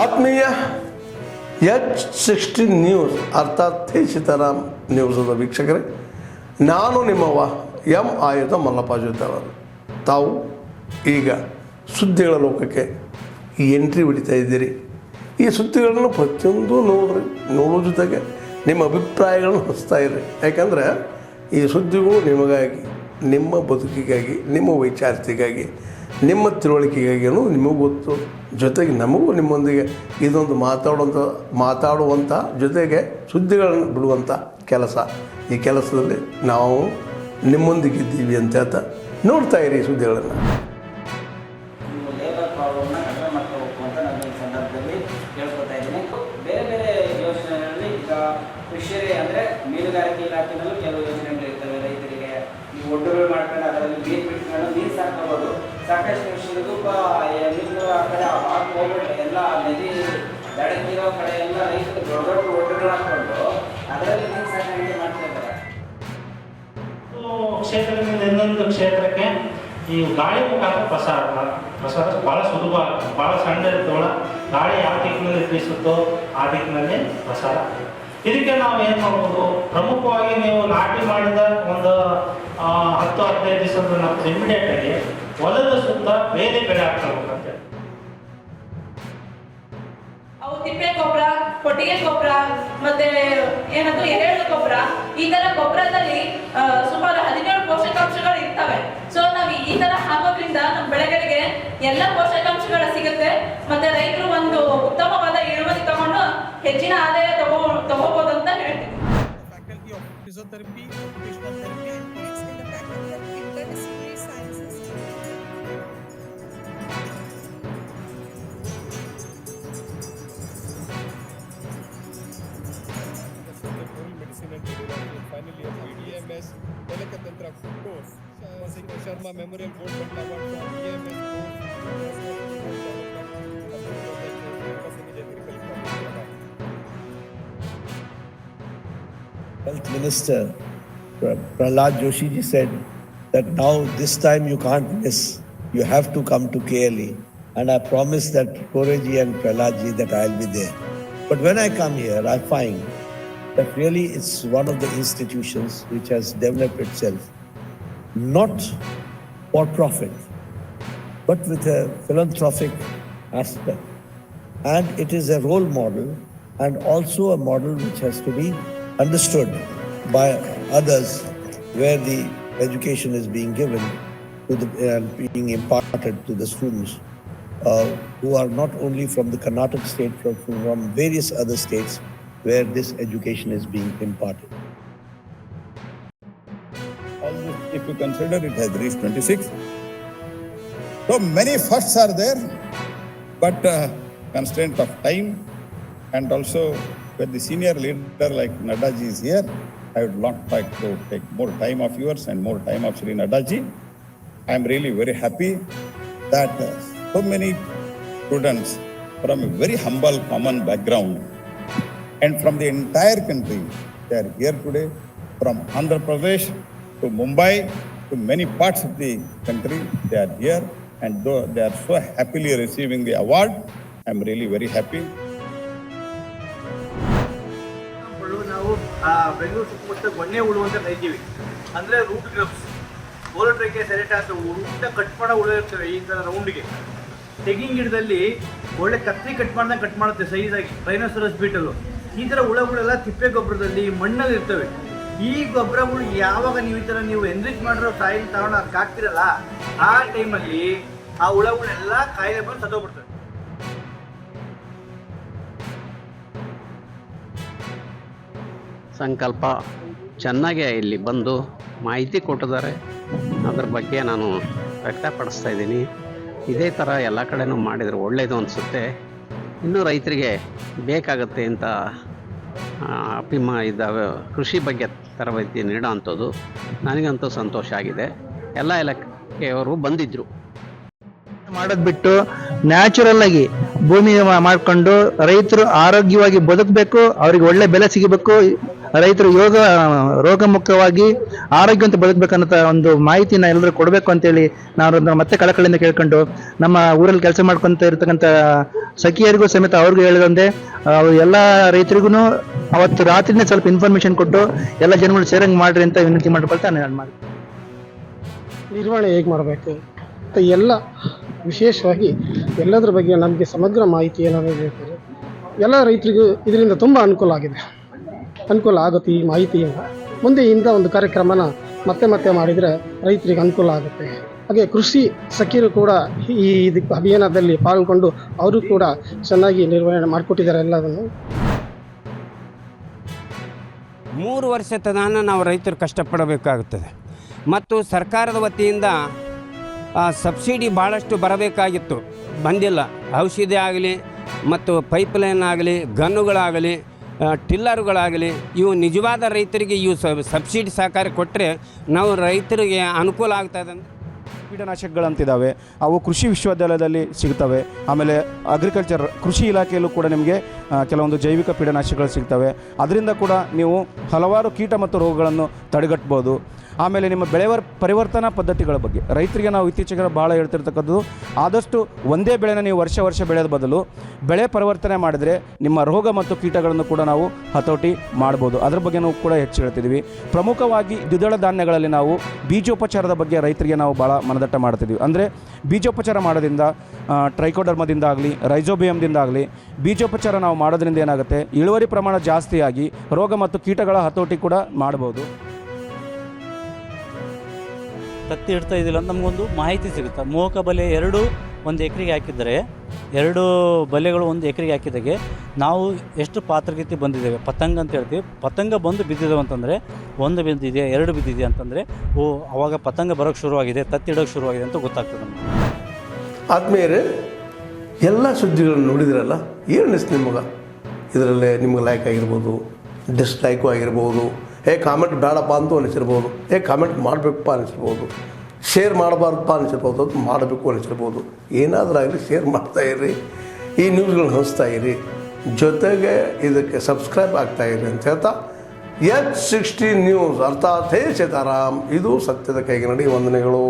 ಆತ್ಮೀಯ H16 news ಅರ್ಥಾತ್ ಸೀತಾರಾಮ್ ನ್ಯೂಸದ ವೀಕ್ಷಕರೇ, ನಾನು ನಿಮ್ಮವ ಎಂ ಆಯುಧ ಮಲ್ಲಪ್ಪ ಜೊತೆಯವರು. ತಾವು ಈಗ ಸುದ್ದಿಗಳ ಲೋಕಕ್ಕೆ ಎಂಟ್ರಿ ಹೊಡಿತಾ ಇದ್ದೀರಿ. ಈ ಸುದ್ದಿಗಳನ್ನು ಪ್ರತಿಯೊಂದು ನೋಡೋ ಜೊತೆಗೆ ನಿಮ್ಮ ಅಭಿಪ್ರಾಯಗಳನ್ನು ಹಚ್ತಾ ಇರ್ರಿ. ಯಾಕಂದರೆ ಈ ಸುದ್ದಿಗಳು ನಿಮಗಾಗಿ, ನಿಮ್ಮ ಬದುಕಿಗಾಗಿ, ನಿಮ್ಮ ವೈಚಾರಿಕೆಗಾಗಿ, ನಿಮ್ಮ ತಿಳುವಳಿಕೆಗಾಗಿ ನಿಮಗೂ ಗೊತ್ತು. ಜೊತೆಗೆ ನಮಗೂ ನಿಮ್ಮೊಂದಿಗೆ ಇದೊಂದು ಮಾತಾಡುವಂಥ ಜೊತೆಗೆ ಸುದ್ದಿಗಳನ್ನು ಬಿಡುವಂಥ ಕೆಲಸ. ಈ ಕೆಲಸದಲ್ಲಿ ನಾವು ನಿಮ್ಮೊಂದಿಗಿದ್ದೀವಿ ಅಂತ ಹೇಳ್ತಾ ನೋಡ್ತಾ ಇರಿ ಸುದ್ದಿಗಳನ್ನು. ಲೇಬರ್ ಪ್ರಾಬ್ಲಮ್ನ ಕಡಿಮೆ ಮಾಡ್ತಾ ಹೋಗ್ಬೇಕು ಅಂತ ನಾನು ಈ ಸಂದರ್ಭದಲ್ಲಿ ಹೇಳ್ಕೊತಾ ಇದ್ದೀನಿ. ಬೇರೆ ಬೇರೆ ಯೋಜನೆಗಳಲ್ಲಿ ಈಗ ಫಿಶರಿ ಅಂದರೆ ಮೀನುಗಾರಿಕೆ ಇಲಾಖೆಯಲ್ಲೂ ಕೆಲವು ಯೋಜನೆಗಳು ಇರ್ತವೆ. ರೈತರಿಗೆ ಈ ಒಡ್ಡುಗಳು ಮಾಡ್ಕೊಂಡು ಅದರಲ್ಲಿ ಮೀನು ಬಿಟ್ಕೊಂಡು ಮೀನು ಸಾಕೋಬೋದು. ಸಾಕಷ್ಟು ವಿಷಯಕ್ಕೂ ಮೀನು ಆ ಕಡೆ ಹೋಗ್ಬಿಟ್ಟು ಎಲ್ಲ ನದಿ ದಡಕ್ಕಿರೋ ಕಡೆ ಎಲ್ಲ ರೈತರು ದೊಡ್ಡ ದೊಡ್ಡ ಒಡ್ಡುಗಳು ಹಾಕ್ಕೊಂಡು ಅದರಲ್ಲಿ ಮೀನು ಸಾಕಾಣಿಕೆ ಮಾಡ್ತಾ ಇದ್ದಾರೆ. ಕ್ಷೇತ್ರದಿಂದ ಇನ್ನೊಂದು ಕ್ಷೇತ್ರಕ್ಕೆ ಈ ಗಾಳಿ ಮುಖಾಂತರ ಪ್ರಸಾರ ಭಾಳ ಸುಲಭ, ಭಾಳ ಸಣ್ಣ ಇರ್ತವಳ ಗಾಳಿ ಯಾವ ದಿಕ್ಕಿನಲ್ಲಿ ಬೀಸುತ್ತೋ ಆ ದಿಕ್ಕಿನಲ್ಲಿ ಪ್ರಸಾರ. ಇದಕ್ಕೆ ನಾವು ಏನು ಮಾಡ್ಬೋದು, ಪ್ರಮುಖವಾಗಿ ನೀವು ನಾಟಿ ಮಾಡಿದ ಒಂದು 10-15 ದಿವಸದ ನಾವು ಇಮಿಡಿಯೇಟಾಗಿ ಹೊಲದ ಸುತ್ತ ಬೇರೆ ಬೆಳೆ ಹಾಕ್ಬೇಕಂತೆ. ಅವು ತಿಪ್ಪೆ ಗೊಬ್ಬರ, ಕೊಟ್ಟಿಗೆ ಗೊಬ್ಬರ, ಮತ್ತೆ ಏನದು ಎರೆಹುಳು ಗೊಬ್ಬರ, ಈ ತರ ಗೊಬ್ಬರದಲ್ಲಿ ಸುಮಾರು 17 ಪೋಷಕಾಂಶಗಳು ಇರ್ತವೆ. ಸೊ ನಾವು ಈ ತರ ಹಾಕೋದ್ರಿಂದ ನಮ್ಮ ಬೆಳೆಗಳಿಗೆ ಎಲ್ಲ ಪೋಷಕಾಂಶಗಳು ಸಿಗುತ್ತೆ. ಮತ್ತೆ ರೈತರು ಒಂದು ಉತ್ತಮವಾದ ಇಳುವರಿ ತಗೊಂಡು ಹೆಚ್ಚಿನ ಆದಾಯ ತಗೋಬಹುದು ಅಂತ ಹೇಳ್ತೀವಿ. Faculty of Physiotherapy, Occupational Therapy, and next in the Faculty of Interdisciplinary Sciences. Medicine and Radiology, finally a EMS, Telekatantra course. Sharma Memorial Gold Medal Award for EMS Health Minister Prahlad Joshi ji said that now this time you can't miss. You have to come to KLE, and I promise that Koreji and Prahlad ji that I'll be there. But when I come here, I find that really it's one of the institutions which has developed itself not for profit, but with a philanthropic aspect. And it is a role model and also a model which has to be understood by others, where the education is being given to being imparted to the students who are not only from the Karnataka state, but from various other states where this education is being imparted. Almost, if you consider, it has reached 26. So many firsts are there, but constraint of time, and also when the senior leader like Naddaji is here, I would not like to take more time of yours and more time of Shri Naddaji. I am really very happy that so many students from a very humble common background and from the entire country, they are here today, from Andhra Pradesh to Mumbai to many parts of the country, they are here, and though they are so happily receiving the award, I am really very happy. ನಾವು ಬೆಂಗಳೂರು ಸುತ್ತಮುತ್ತ ಗೊಣ್ಣೆ ಹುಳು ಅಂತ ಕರಿತೀವಿ. ಅಂದರೆ root grubs, ಓಲೋಟ್ರೈಕೆ ಸೆರೆಟಾಸ್ ರೂಟ್ನ cut ಮಾಡೋ ಹುಳು ಇರ್ತವೆ. ಈ ಥರ ರೌಂಡ್ಗೆ ತೆಂಗಿನ ಗಿಡದಲ್ಲಿ ಒಳ್ಳೆ ಕತ್ತಿ ಕಟ್ ಮಾಡುತ್ತೆ ಸೈಜಾಗಿ, ರೈನೋಸರಸ್ ಬೀಟಲು. ಈ ಥರ ಹುಳಗಳೆಲ್ಲ ತಿಪ್ಪೆ ಗೊಬ್ಬರದಲ್ಲಿ ಮಣ್ಣಲ್ಲಿ ಇರ್ತವೆ. ಈ ಗೊಬ್ಬರಗಳು ಯಾವಾಗ ನೀವು ಈ ಥರ ಎನ್ರಿಚ್ ಮಾಡಿರೋ ಸಾಯಿಲ್ ತಗೊಂಡು ಅದಕ್ಕೆ ಹಾಕ್ತಿರಲ್ಲ, ಆ ಟೈಮಲ್ಲಿ ಆ ಹುಳಗಳೆಲ್ಲ ಕಾಯಿಲೆ ಬಂದು ಸತ್ತೋಗ್ಬಿಡ್ತವೆ. ಸಂಕಲ್ಪ ಚೆನ್ನಾಗೇ ಇಲ್ಲಿ ಬಂದು ಮಾಹಿತಿ ಕೊಟ್ಟಿದ್ದಾರೆ. ಅದ್ರ ಬಗ್ಗೆ ನಾನು ವ್ಯಕ್ತಪಡಿಸ್ತಾ ಇದ್ದೀನಿ. ಇದೇ ಥರ ಎಲ್ಲ ಕಡೆನೂ ಮಾಡಿದರೆ ಒಳ್ಳೆಯದು ಅನಿಸುತ್ತೆ. ಇನ್ನೂ ರೈತರಿಗೆ ಬೇಕಾಗತ್ತೆ ಅಂತ ಇದ್ದಾವೆ. ಕೃಷಿ ಬಗ್ಗೆ ತರಬೇತಿ ನೀಡೋ ಅಂಥದ್ದು ನನಗಂತೂ ಸಂತೋಷ ಆಗಿದೆ. ಎಲ್ಲ ಇಲಾಖೆಯವರು ಬಂದಿದ್ದರು. ಮಾಡೋದ್ ಬಿಟ್ಟು ನ್ಯಾಚುರಲ್ ಆಗಿ ಭೂಮಿ ಮಾಡ್ಕೊಂಡು ರೈತರು ಆರೋಗ್ಯವಾಗಿ ಬದುಕಬೇಕು, ಅವ್ರಿಗೆ ಒಳ್ಳೆ ಬೆಲೆ ಸಿಗಬೇಕು, ರೈತರು ರೋಗ ಮುಕ್ತವಾಗಿ ಆರೋಗ್ಯವಂತ ಬದುಕಬೇಕನ್ನೋ ಒಂದು ಮಾಹಿತಿನ ಎಲ್ಲರೂ ಕೊಡಬೇಕು ಅಂತೇಳಿ ನಾವು ಮತ್ತೆ ಕಳಕಳಿಯಿಂದ ಕೇಳ್ಕೊಂಡು ನಮ್ಮ ಊರಲ್ಲಿ ಕೆಲಸ ಮಾಡ್ಕೊಂತ ಇರ್ತಕ್ಕಂಥ ಸಖಿಯರಿಗೂ ಸಮೇತ ಅವ್ರಿಗೂ ಹೇಳಿದಂತೆ ಎಲ್ಲ ರೈತರಿಗೂ ಅವತ್ತು ರಾತ್ರಿನೇ ಸ್ವಲ್ಪ ಇನ್ಫಾರ್ಮೇಶನ್ ಕೊಟ್ಟು ಎಲ್ಲ ಜನಗಳು ಸೇರಂಗ್ ಮಾಡ್ರಿ ಅಂತ ವಿನಂತಿ ಮಾಡ್ಕೊಳ್ತಾ ನಾನು ಮಾಡಿ ನಿರ್ವಹಣೆ ಹೇಗೆ ಮಾಡಬೇಕು ಮತ್ತು ಎಲ್ಲ ವಿಶೇಷವಾಗಿ ಎಲ್ಲದರ ಬಗ್ಗೆ ನಮಗೆ ಸಮಗ್ರ ಮಾಹಿತಿಯನ್ನು ನೀಡಿರ್ತಾರೆ. ಎಲ್ಲ ರೈತರಿಗೂ ಇದರಿಂದ ತುಂಬ ಅನುಕೂಲ ಆಗುತ್ತೆ. ಈ ಮಾಹಿತಿಯಿಂದ ಮುಂದೆಯಿಂದ ಒಂದು ಕಾರ್ಯಕ್ರಮನ ಮತ್ತೆ ಮಾಡಿದರೆ ರೈತರಿಗೆ ಅನುಕೂಲ ಆಗುತ್ತೆ. ಹಾಗೆ ಕೃಷಿ ಸಖಿಯರು ಕೂಡ ಈ ಅಭಿಯಾನದಲ್ಲಿ ಪಾಲ್ಗೊಂಡು ಅವರು ಕೂಡ ಚೆನ್ನಾಗಿ ನಿರ್ವಹಣೆ ಮಾಡಿಕೊಟ್ಟಿದ್ದಾರೆ ಎಲ್ಲದನ್ನು. 3 ವರ್ಷ ತನಕ ನಾವು ರೈತರು ಕಷ್ಟಪಡಬೇಕಾಗುತ್ತದೆ ಮತ್ತು ಸರ್ಕಾರದ ವತಿಯಿಂದ ಸಬ್ಸಿಡಿ ಭಾಳಷ್ಟು ಬರಬೇಕಾಗಿತ್ತು, ಬಂದಿಲ್ಲ. ಔಷಧಿ ಆಗಲಿ ಮತ್ತು ಪೈಪ್ಲೈನ್ ಆಗಲಿ, ಗನ್ನುಗಳಾಗಲಿ, ಟಿಲ್ಲರುಗಳಾಗಲಿ, ಇವು ನಿಜವಾದ ರೈತರಿಗೆ ಇವು ಸಬ್ಸಿಡಿ ಸಹಕಾರ ಕೊಟ್ಟರೆ ನಾವು ರೈತರಿಗೆ ಅನುಕೂಲ ಆಗ್ತದೆ. ಕೀಟನಾಶಕಗಳಂತಿದ್ದಾವೆ, ಅವು ಕೃಷಿ ವಿಶ್ವವಿದ್ಯಾಲಯದಲ್ಲಿ ಸಿಗ್ತವೆ. ಆಮೇಲೆ ಕೃಷಿ ಇಲಾಖೆಯಲ್ಲೂ ಕೂಡ ನಿಮಗೆ ಕೆಲವೊಂದು ಜೈವಿಕ ಕೀಟನಾಶಕಗಳು ಸಿಗ್ತವೆ. ಅದರಿಂದ ಕೂಡ ನೀವು ಹಲವಾರು ಕೀಟ ಮತ್ತು ರೋಗಗಳನ್ನು ತಡೆಗಟ್ಬೋದು. ಆಮೇಲೆ ನಿಮ್ಮ ಬೆಳೆ ಪರಿವರ್ತನಾ ಪದ್ಧತಿಗಳ ಬಗ್ಗೆ ರೈತರಿಗೆ ನಾವು ಇತ್ತೀಚೆಗೆ ಭಾಳ ಹೇಳ್ತಿರ್ತಕ್ಕಂಥದ್ದು, ಆದಷ್ಟು ಒಂದೇ ಬೆಳೆನ ನೀವು ವರ್ಷ ಬೆಳೆಯೋದ ಬದಲು ಬೆಳೆ ಪರಿವರ್ತನೆ ಮಾಡಿದರೆ ನಿಮ್ಮ ರೋಗ ಮತ್ತು ಕೀಟಗಳನ್ನು ಕೂಡ ನಾವು ಹತೋಟಿ ಮಾಡ್ಬೋದು. ಅದ್ರ ಬಗ್ಗೆ ನಾವು ಕೂಡ ಹೆಚ್ಚು ಹೇಳ್ತಿದ್ವಿ. ಪ್ರಮುಖವಾಗಿ ದ್ವಿದಳ ಧಾನ್ಯಗಳಲ್ಲಿ ನಾವು ಬೀಜೋಪಚಾರದ ಬಗ್ಗೆ ರೈತರಿಗೆ ನಾವು ಭಾಳ ಮನದಟ್ಟ ಮಾಡ್ತಿದ್ವಿ. ಅಂದರೆ ಬೀಜೋಪಚಾರ ಮಾಡೋದ್ರಿಂದ ಟ್ರೈಕೋಡರ್ಮದಿಂದ ಆಗಲಿ, ರೈಜೋಬಿಯಮ್ದಿಂದ ಆಗಲಿ ಬೀಜೋಪಚಾರ ನಾವು ಮಾಡೋದ್ರಿಂದ ಏನಾಗುತ್ತೆ, ಇಳುವರಿ ಪ್ರಮಾಣ ಜಾಸ್ತಿಯಾಗಿ ರೋಗ ಮತ್ತು ಕೀಟಗಳ ಹತೋಟಿ ಕೂಡ ಮಾಡ್ಬೋದು. ತತ್ತಿ ಇಡ್ತಾ ಇದ್ದಿಲ್ಲ ಅಂತ ನಮಗೊಂದು ಮಾಹಿತಿ ಸಿಗುತ್ತೆ. ಮೋಹಕ ಬಲೆ 2 ಒಂದು ಎಕರೆಗೆ ಹಾಕಿದರೆ 2 ಬಲೆಗಳು 1 ಎಕರೆಗೆ ಹಾಕಿದಾಗೆ ನಾವು ಎಷ್ಟು ಪಾತ್ರಗತಿ ಬಂದಿದ್ದೇವೆ, ಪತಂಗ ಅಂತ ಹೇಳ್ತೀವಿ. ಪತಂಗ ಬಂದು ಬಿದ್ದಿದ್ದೇವೆ ಅಂತಂದರೆ 1 ಬಿದ್ದಿದೆ, 2 ಬಿದ್ದಿದೆ ಅಂತಂದರೆ ಅವಾಗ ಪತಂಗ ಬರೋಕ್ಕೆ ಶುರುವಾಗಿದೆ, ತತ್ತಿ ಇಡೋಕ್ಕೆ ಶುರುವಾಗಿದೆ ಅಂತ ಗೊತ್ತಾಗ್ತದೆ ನಮಗೆ. ಆದ್ಮೇಲೆ ಎಲ್ಲ ಸುದ್ದಿಗಳನ್ನು ನೋಡಿದ್ರಲ್ಲ, ಏನು ಅನಿಸ್ತು ನಿಮಗೆ? ಇದರಲ್ಲೇ ನಿಮ್ಗೆ ಲೈಕ್ ಆಗಿರ್ಬೋದು, ಡಿಸ್ಲೈಕು ಆಗಿರ್ಬೋದು, ಕಾಮೆಂಟ್ ಬೇಡಪ್ಪ ಅಂತ ಅನಿಸಿರ್ಬೋದು, ಕಾಮೆಂಟ್ ಮಾಡಬೇಕಪ್ಪ ಅನಿಸಿರ್ಬೋದು, ಶೇರ್ ಮಾಡಬಾರ್ದಪ್ಪ ಅನಿಸಿರ್ಬೋದು, ಅದು ಮಾಡಬೇಕು ಅನಿಸಿರ್ಬೋದು. ಏನಾದರೂ ಆಗಲಿ ಶೇರ್ ಮಾಡ್ತಾಯಿರ್ರಿ, ಈ ನ್ಯೂಸ್ಗಳನ್ನ ಹಂಚ್ತಾ ಇರಿ, ಜೊತೆಗೆ ಇದಕ್ಕೆ ಸಬ್ಸ್ಕ್ರೈಬ್ ಆಗ್ತಾಯಿರಿ ಅಂತ ಹೇಳ್ತಾ H16 ನ್ಯೂಸ್ ಅರ್ಥಾತ್ ಹೇ ಸೀತಾರಾಮ್, ಇದು ಸತ್ಯದ ಕೈಗೆ ನಡಿ. ವಂದನೆಗಳು.